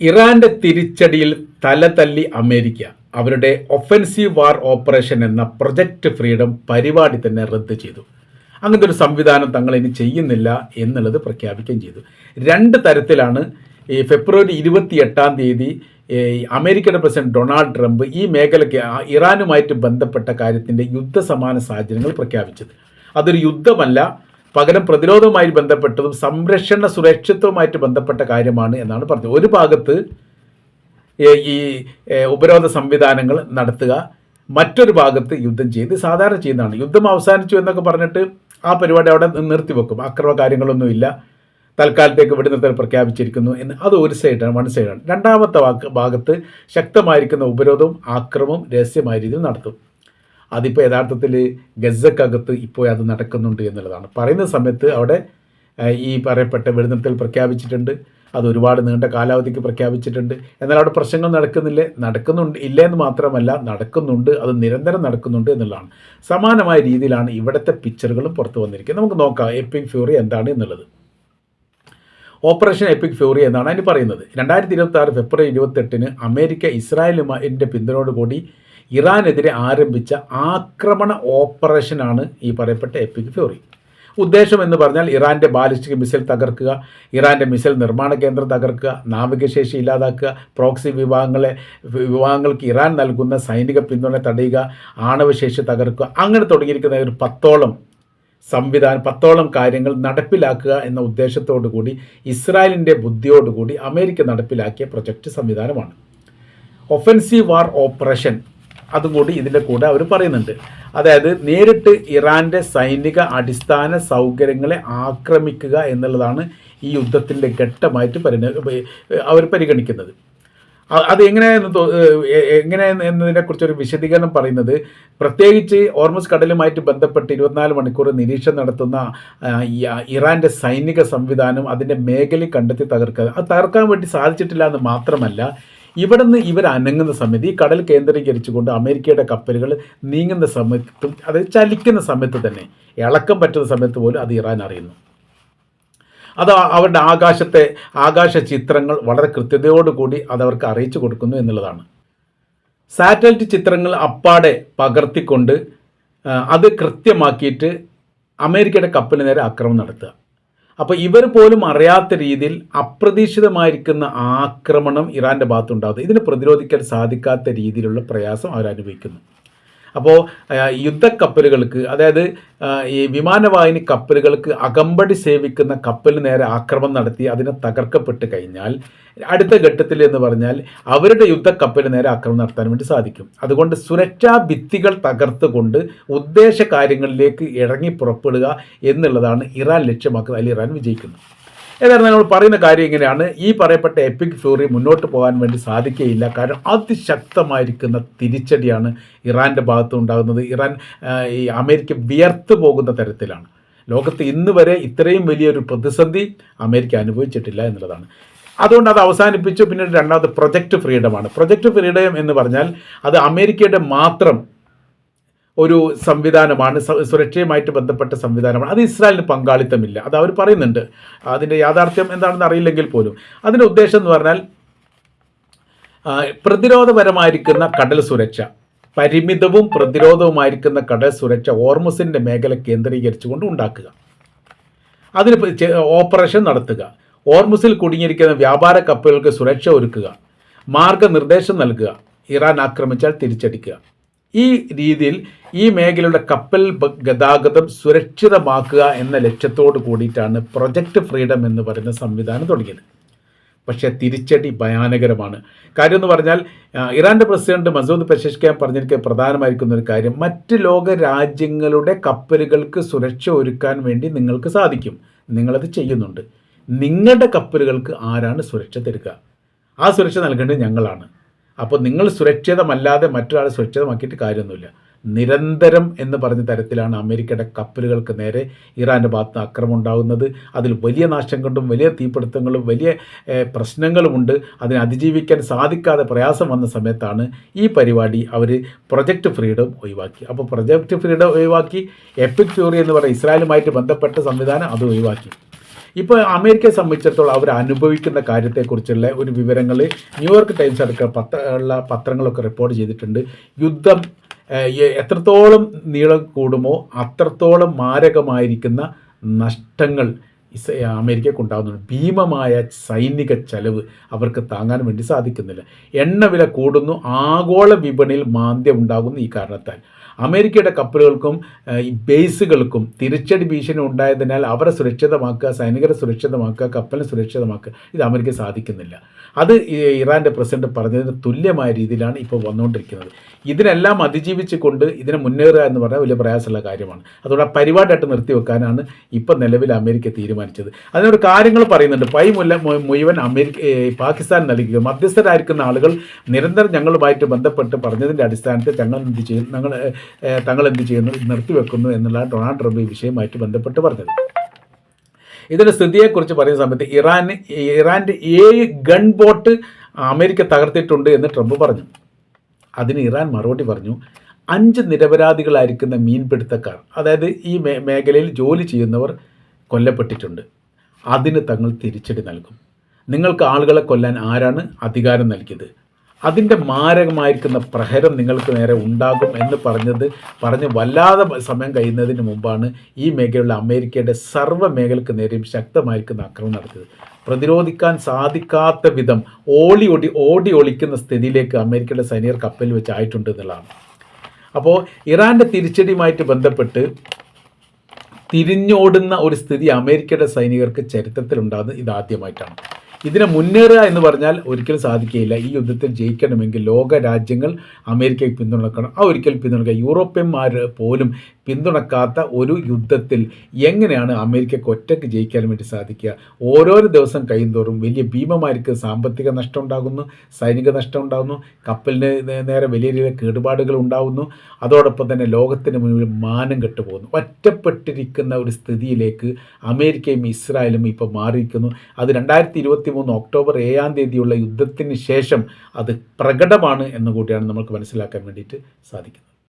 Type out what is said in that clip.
ഇറാന്റെ തിരിച്ചടിയിൽ തല തല്ലി അമേരിക്ക അവരുടെ ഒഫൻസീവ് വാർ ഓപ്പറേഷൻ എന്ന പ്രൊജക്റ്റ് ഫ്രീഡം പരിപാടി തന്നെ റദ്ദ് ചെയ്തു. അങ്ങനത്തെ ഒരു സംവിധാനം തങ്ങൾ ഇനി ചെയ്യുന്നില്ല എന്നുള്ളത് പ്രഖ്യാപിക്കുകയും ചെയ്തു. രണ്ട് തരത്തിലാണ് ഈ ഫെബ്രുവരി 28 അമേരിക്കയുടെ പ്രസിഡന്റ് ഡൊണാൾഡ് ട്രംപ് ഈ മേഖലയ്ക്ക് ഇറാനുമായിട്ട് ബന്ധപ്പെട്ട കാര്യത്തിൻ്റെ യുദ്ധസമാന സാഹചര്യങ്ങൾ പ്രഖ്യാപിച്ചത്. അതൊരു യുദ്ധമല്ല, പകരം പ്രതിരോധവുമായി ബന്ധപ്പെട്ടതും സംരക്ഷണ സുരക്ഷിതവുമായിട്ട് ബന്ധപ്പെട്ട കാര്യമാണ് എന്നാണ് പറഞ്ഞത്. ഒരു ഭാഗത്ത് ഈ ഉപരോധ സംവിധാനങ്ങൾ നടത്തുക, മറ്റൊരു ഭാഗത്ത് യുദ്ധം ചെയ്ത് സാധാരണ ചെയ്യുന്നതാണ്. യുദ്ധം അവസാനിച്ചു എന്നൊക്കെ പറഞ്ഞിട്ട് ആ പരിപാടി അവിടെ നിർത്തിവെക്കും. അക്രമ കാര്യങ്ങളൊന്നുമില്ല, തൽക്കാലത്തേക്ക് വെടിനിർത്തൽ പ്രഖ്യാപിച്ചിരിക്കുന്നു എന്ന്. അത് ഒരു സൈഡാണ്, വൺ സൈഡാണ്. രണ്ടാമത്തെ ഭാഗത്ത് ശക്തമായിരിക്കുന്ന ഉപരോധവും ആക്രമവും രഹസ്യമായ രീതിയിൽ നടത്തും. അതിപ്പോൾ യഥാർത്ഥത്തിൽ ഗസക്കകത്ത് ഇപ്പോൾ അത് നടക്കുന്നുണ്ട് എന്നുള്ളതാണ്. പറയുന്ന സമയത്ത് അവിടെ ഈ പറയപ്പെട്ട വെടിനിർത്തൽ പ്രഖ്യാപിച്ചിട്ടുണ്ട്, അത് ഒരുപാട് നീണ്ട കാലാവധിക്ക് പ്രഖ്യാപിച്ചിട്ടുണ്ട്. എന്നാൽ അവിടെ പ്രശ്നങ്ങൾ നടക്കുന്നുണ്ട് ഇല്ല എന്ന് മാത്രമല്ല, നടക്കുന്നുണ്ട്, അത് നിരന്തരം നടക്കുന്നുണ്ട് എന്നുള്ളതാണ്. സമാനമായ രീതിയിലാണ് ഇവിടുത്തെ പിക്ചറുകളും പുറത്തു വന്നിരിക്കുന്നത്. നമുക്ക് നോക്കാം എപ്പിക് ഫ്യൂറി എന്താണ് എന്നുള്ളത്. ഓപ്പറേഷൻ എപ്പിക് ഫ്യൂറി എന്നാണ് അതിന് പറയുന്നത്. 2026 ഫെബ്രുവരി 28 അമേരിക്ക ഇസ്രായേലിൻ്റെ പിന്തുണയോടുകൂടി ഇറാനെതിരെ ആരംഭിച്ച ആക്രമണ ഓപ്പറേഷനാണ് ഈ പറയപ്പെട്ട എപ്പിക് ഫ്യൂറി. ഉദ്ദേശം എന്ന് പറഞ്ഞാൽ ഇറാൻ്റെ ബാലിസ്റ്റിക് മിസൈൽ തകർക്കുക, ഇറാൻ്റെ മിസൈൽ നിർമ്മാണ കേന്ദ്രം തകർക്കുക, നാവികശേഷി ഇല്ലാതാക്കുക, പ്രോക്സി വിഭാഗങ്ങൾക്ക് ഇറാൻ നൽകുന്ന സൈനിക പിന്തുണ തടയുക, ആണവശേഷി തകർക്കുക, അങ്ങനെ തുടങ്ങിയിരിക്കുന്ന ഒരു 10ഓളം കാര്യങ്ങൾ നടപ്പിലാക്കുക എന്ന ഉദ്ദേശത്തോടു കൂടി ഇസ്രായേലിൻ്റെ ബുദ്ധിയോടുകൂടി അമേരിക്ക നടപ്പിലാക്കിയ പ്രൊജക്റ്റ് സംവിധാനമാണ് ഒഫൻസീവ് വാർ ഓപ്പറേഷൻ. അതും കൂടി ഇതിൻ്റെ കൂടെ അവർ പറയുന്നുണ്ട്. അതായത് നേരിട്ട് ഇറാൻ്റെ സൈനിക അടിസ്ഥാന സൗകര്യങ്ങളെ ആക്രമിക്കുക എന്നുള്ളതാണ് ഈ യുദ്ധത്തിൻ്റെ ഘട്ടമായിട്ട് അവർ പരിഗണിക്കുന്നത്. അത് എങ്ങനെ എന്നതിനെക്കുറിച്ചൊരു വിശദീകരണം പറയുന്നത്, പ്രത്യേകിച്ച് ഹോർമുസ് കടലുമായിട്ട് ബന്ധപ്പെട്ട് 24 മണിക്കൂർ നിരീക്ഷണം നടത്തുന്ന ഇറാൻ്റെ സൈനിക സംവിധാനം അതിൻ്റെ മേഖല കണ്ടെത്തി തകർക്കുക. അത് തകർക്കാൻ വേണ്ടി സാധിച്ചിട്ടില്ല എന്ന് മാത്രമല്ല, ഇവിടെ നിന്ന് ഇവർ അനങ്ങുന്ന സമയത്ത് ഈ കടൽ കേന്ദ്രീകരിച്ചുകൊണ്ട് അമേരിക്കയുടെ കപ്പലുകൾ നീങ്ങുന്ന സമയത്തും, അതായത് ചലിക്കുന്ന സമയത്ത് തന്നെ, ഇളക്കം പറ്റുന്ന സമയത്ത് പോലും അത് ഇറാൻ അറിയുന്നു. അത് അവരുടെ ആകാശ ചിത്രങ്ങൾ വളരെ കൃത്യതയോടുകൂടി അതവർക്ക് അറിയിച്ചു കൊടുക്കുന്നു എന്നുള്ളതാണ്. സാറ്റലൈറ്റ് ചിത്രങ്ങൾ അപ്പാടെ പകർത്തിക്കൊണ്ട് അത് കൃത്യമാക്കിയിട്ട് അമേരിക്കയുടെ കപ്പലിന് നേരെ ആക്രമണം നടത്തുക. അപ്പോൾ ഇവർ പോലും അറിയാത്ത രീതിയിൽ അപ്രതീക്ഷിതമായിരിക്കുന്ന ആക്രമണം ഇറാൻ്റെ ഭാഗത്തുണ്ടാകുന്നത്, ഇതിനെ പ്രതിരോധിക്കാൻ സാധിക്കാത്ത രീതിയിലുള്ള പ്രയാസം അവരനുഭവിക്കുന്നു. അപ്പോൾ യുദ്ധക്കപ്പലുകൾക്ക്, അതായത് ഈ വിമാനവാഹിനി കപ്പലുകൾക്ക് അകമ്പടി സേവിക്കുന്ന കപ്പലിന് നേരെ ആക്രമണം നടത്തി അതിനെ തകർക്കപ്പെട്ട് കഴിഞ്ഞാൽ അടുത്ത ഘട്ടത്തിൽ എന്ന് പറഞ്ഞാൽ അവരുടെ യുദ്ധക്കപ്പലിന് നേരെ ആക്രമണം നടത്താൻ വേണ്ടി സാധിക്കും. അതുകൊണ്ട് സുരക്ഷാ ഭിത്തികൾ തകർത്തുകൊണ്ട് ഉദ്ദേശ കാര്യങ്ങളിലേക്ക് ഇറങ്ങി പുറപ്പെടുക എന്നുള്ളതാണ് ഇറാൻ ലക്ഷ്യമാക്കുന്നത്. അതിൽ ഇറാൻ വിജയിക്കുന്നു. ഏതായാലും നമ്മൾ പറയുന്ന കാര്യം ഇങ്ങനെയാണ്, ഈ പറയപ്പെട്ട എപ്പിക് ഫ്യൂറി മുന്നോട്ട് പോകാൻ വേണ്ടി സാധിക്കുകയില്ല. കാരണം അതിശക്തമായിരിക്കുന്ന തിരിച്ചടിയാണ് ഇറാൻ്റെ ഭാഗത്ത് ഉണ്ടാകുന്നത്. ഇറാൻ ഈ അമേരിക്ക വിയർത്ത് പോകുന്ന തരത്തിലാണ്. ലോകത്ത് ഇന്ന് വരെ ഇത്രയും വലിയൊരു പ്രതിസന്ധി അമേരിക്ക അനുഭവിച്ചിട്ടില്ല എന്നുള്ളതാണ്. അതുകൊണ്ട് അത് അവസാനിപ്പിച്ചു. പിന്നീട് രണ്ടാമത് പ്രൊജക്റ്റ് ഫ്രീഡമാണ്. പ്രൊജക്റ്റ് ഫ്രീഡം എന്ന് പറഞ്ഞാൽ അത് അമേരിക്കയുടെ മാത്രം ഒരു സംവിധാനമാണ്, സുരക്ഷയുമായിട്ട് ബന്ധപ്പെട്ട സംവിധാനമാണ്. അത് ഇസ്രായേലിന് പങ്കാളിത്തമില്ല, അത് അവർ പറയുന്നുണ്ട്. അതിൻ്റെ യാഥാർത്ഥ്യം എന്താണെന്ന് അറിയില്ലെങ്കിൽ പോലും അതിൻ്റെ ഉദ്ദേശം എന്ന് പറഞ്ഞാൽ പ്രതിരോധപരമായിരിക്കുന്ന കടൽ സുരക്ഷ, പരിമിതവും പ്രതിരോധവുമായിരിക്കുന്ന കടൽ സുരക്ഷ ഹോർമുസിൻ്റെ മേഖല കേന്ദ്രീകരിച്ചുകൊണ്ട് ഉണ്ടാക്കുക, അതിന് ഓപ്പറേഷൻ നടത്തുക, ഹോർമുസിൽ കുടുങ്ങിയിരിക്കുന്ന വ്യാപാര കപ്പലുകൾക്ക് സുരക്ഷ ഒരുക്കുക, മാർഗനിർദ്ദേശം നൽകുക, ഇറാൻ ആക്രമിച്ചാൽ തിരിച്ചടിക്കുക. ഈ രീതിയിൽ ഈ മേഖലയുടെ കപ്പൽ ഗതാഗതം സുരക്ഷിതമാക്കുക എന്ന ലക്ഷ്യത്തോട് കൂടിയിട്ടാണ് പ്രൊജക്റ്റ് ഫ്രീഡം എന്ന് പറയുന്ന സംവിധാനം തുടങ്ങിയത്. പക്ഷേ തിരിച്ചടി ഭയാനകരമാണ്. കാര്യം എന്ന് പറഞ്ഞാൽ ഇറാൻ്റെ പ്രസിഡന്റ് മസൂദ് പെസഷ്കിയാൻ പറഞ്ഞിരിക്കുന്ന പ്രധാനമായിരിക്കുന്ന ഒരു കാര്യം, മറ്റ് ലോക രാജ്യങ്ങളുടെ കപ്പലുകൾക്ക് സുരക്ഷ ഒരുക്കാൻ വേണ്ടി നിങ്ങൾക്ക് സാധിക്കും, നിങ്ങളത് ചെയ്യുന്നുണ്ട്. നിങ്ങളുടെ കപ്പലുകൾക്ക് ആരാണ് സുരക്ഷ തരിക? ആ സുരക്ഷ നൽകേണ്ടത് ഞങ്ങളാണ്. അപ്പോൾ നിങ്ങൾ സുരക്ഷിതമല്ലാതെ മറ്റൊരാളെ സുരക്ഷിതമാക്കിയിട്ട് കാര്യമൊന്നുമില്ല. നിരന്തരം എന്ന് പറഞ്ഞ തരത്തിലാണ് അമേരിക്കയുടെ കപ്പലുകൾക്ക് നേരെ ഇറാൻ്റെ ഭാഗത്ത് ആക്രമണം ഉണ്ടാകുന്നത്. അതിൽ വലിയ നാശം കൊണ്ടും വലിയ തീപിടുത്തങ്ങളും വലിയ പ്രശ്നങ്ങളുമുണ്ട്. അതിനെ അതിജീവിക്കാൻ സാധിക്കാതെ പ്രയാസം വന്ന സമയത്താണ് ഈ പരിപാടി അവർ പ്രൊജക്റ്റ് ഫ്രീഡം ഒഴിവാക്കി. അപ്പോൾ പ്രൊജക്റ്റ് ഫ്രീഡം ഒഴിവാക്കി, എപ്പിക് ഫ്യൂറി എന്ന് പറയുന്ന ഇസ്രായേലുമായിട്ട് ബന്ധപ്പെട്ട സംവിധാനം അത് ഒഴിവാക്കി. ഇപ്പോൾ അമേരിക്കയെ സംബന്ധിച്ചിടത്തോളം അവർ അനുഭവിക്കുന്ന കാര്യത്തെക്കുറിച്ചുള്ള ഒരു വിവരങ്ങൾ ന്യൂയോർക്ക് ടൈംസ് അടക്കം പത്രങ്ങളൊക്കെ റിപ്പോർട്ട് ചെയ്തിട്ടുണ്ട്. യുദ്ധം എത്രത്തോളം നീളം കൂടുമോ അത്രത്തോളം മാരകമായിരിക്കുന്ന നഷ്ടങ്ങൾ അമേരിക്കയ്ക്ക് ഉണ്ടാകുന്നുണ്ട്. ഭീമമായ സൈനിക ചെലവ് അവർക്ക് താങ്ങാൻ വേണ്ടി സാധിക്കുന്നില്ല. എണ്ണവില കൂടുന്നു, ആഗോള വിപണിയിൽ മാന്ദ്യം ഉണ്ടാകുന്നു. ഈ കാരണത്താൽ അമേരിക്കയുടെ കപ്പലുകൾക്കും ഈ ബേസുകൾക്കും തിരിച്ചടി ഭീഷണി ഉണ്ടായതിനാൽ അവരെ സുരക്ഷിതമാക്കുക, സൈനികരെ സുരക്ഷിതമാക്കുക, കപ്പലിനെ സുരക്ഷിതമാക്കുക, ഇത് അമേരിക്ക സാധിക്കുന്നില്ല. അത് ഇറാൻ്റെ പ്രസിഡന്റ് പറഞ്ഞതിന് തുല്യമായ രീതിയിലാണ് ഇപ്പോൾ വന്നുകൊണ്ടിരിക്കുന്നത്. ഇതിനെല്ലാം അതിജീവിച്ച് കൊണ്ട് ഇതിനെ മുന്നേറുക എന്ന് പറഞ്ഞാൽ വലിയ പ്രയാസമുള്ള കാര്യമാണ്. അതുകൊണ്ട് ആ പരിപാടിയായിട്ട് നിർത്തിവെക്കാനാണ് ഇപ്പം നിലവിൽ അമേരിക്ക തീരുമാനിച്ചത്. അതിനൊരു കാര്യങ്ങൾ പറയുന്നുണ്ട്. മുഴുവൻ പാകിസ്ഥാൻ നൽകുക. മധ്യസ്ഥരായിരിക്കുന്ന ആളുകൾ നിരന്തരം ഞങ്ങളുമായിട്ട് ബന്ധപ്പെട്ട് പറഞ്ഞതിൻ്റെ അടിസ്ഥാനത്തിൽ തങ്ങൾ എന്ത് ചെയ്യുന്നു നിർത്തിവെക്കുന്നു എന്നുള്ള ഡൊണാൾഡ് ട്രംപ് ഈ വിഷയമായിട്ട് ബന്ധപ്പെട്ട് പറഞ്ഞത്. ഇതിൻ്റെ സ്ഥിതിയെക്കുറിച്ച് പറയുന്ന സമയത്ത് ഇറാൻ്റെ 7 ഗൺ ബോട്ട് അമേരിക്ക തകർത്തിട്ടുണ്ട് എന്ന് ട്രംപ് പറഞ്ഞു. അതിന് ഇറാൻ മറുപടി പറഞ്ഞു, 5 നിരപരാധികളായിരിക്കുന്ന മീൻപിടുത്തക്കാർ, അതായത് ഈ മേഖലയിൽ ജോലി ചെയ്യുന്നവർ കൊല്ലപ്പെട്ടിട്ടുണ്ട്. അതിന് തങ്ങൾ തിരിച്ചടി നൽകും. നിങ്ങൾക്ക് ആളുകളെ കൊല്ലാൻ ആരാണ് അധികാരം നൽകിയത്? അതിൻ്റെ മാരകമായിരിക്കുന്ന പ്രഹരം നിങ്ങൾക്ക് നേരെ ഉണ്ടാകും എന്ന് പറഞ്ഞ് വല്ലാതെ സമയം കഴിയുന്നതിന് മുമ്പാണ് ഈ മേഖലയിലുള്ള അമേരിക്കയുടെ സർവ്വ മേഖലയ്ക്ക് നേരെയും ശക്തമായിരിക്കുന്ന ആക്രമണം നടത്തിയത്. പ്രതിരോധിക്കാൻ സാധിക്കാത്ത വിധം ഓടി ഒളിക്കുന്ന സ്ഥിതിയിലേക്ക് അമേരിക്കയുടെ സൈനികർ കപ്പലിൽ വെച്ച് ആയിട്ടുണ്ട് എന്നുള്ളതാണ്. അപ്പോൾ ഇറാൻ്റെ തിരിച്ചടിയുമായിട്ട് ബന്ധപ്പെട്ട് തിരിഞ്ഞോടുന്ന ഒരു സ്ഥിതി അമേരിക്കയുടെ സൈനികർക്ക് ചരിത്രത്തിലുണ്ടാകുന്നത് ഇതാദ്യമായിട്ടാണ്. ഇതിനെ മുന്നേറുക എന്ന് പറഞ്ഞാൽ ഒരിക്കലും സാധിക്കുകയില്ല. ഈ യുദ്ധത്തിൽ ജയിക്കണമെങ്കിൽ ലോക രാജ്യങ്ങൾ അമേരിക്കയെ പിന്തുണക്കണം. ഒരിക്കലും പിന്തുണക്കുക. യൂറോപ്യന്മാർ പോലും പിന്തുണക്കാത്ത ഒരു യുദ്ധത്തിൽ എങ്ങനെയാണ് അമേരിക്കയ്ക്ക് ഒറ്റയ്ക്ക് ജയിക്കാൻ വേണ്ടി സാധിക്കുക? ഓരോരോ ദിവസം കഴിയുന്തോറും വലിയ ഭീമമായിരിക്കും സാമ്പത്തിക നഷ്ടം ഉണ്ടാകുന്നു, സൈനിക നഷ്ടം ഉണ്ടാകുന്നു, കപ്പലിന് നേരെ വലിയ രീതിയിൽ കേടുപാടുകൾ ഉണ്ടാകുന്നു. അതോടൊപ്പം തന്നെ ലോകത്തിന് മുന്നിൽ മാനം കെട്ടുപോകുന്നു. ഒറ്റപ്പെട്ടിരിക്കുന്ന ഒരു സ്ഥിതിയിലേക്ക് അമേരിക്കയും ഇസ്രായേലും ഇപ്പോൾ മാറിയിരിക്കുന്നു. അത് 2023 ഒക്ടോബർ 7 യുദ്ധത്തിന് ശേഷം അത് പ്രകടമാണ് എന്നുകൂടിയാണ് നമുക്ക് മനസ്സിലാക്കാൻ വേണ്ടിയിട്ട് സാധിക്കുന്നത്.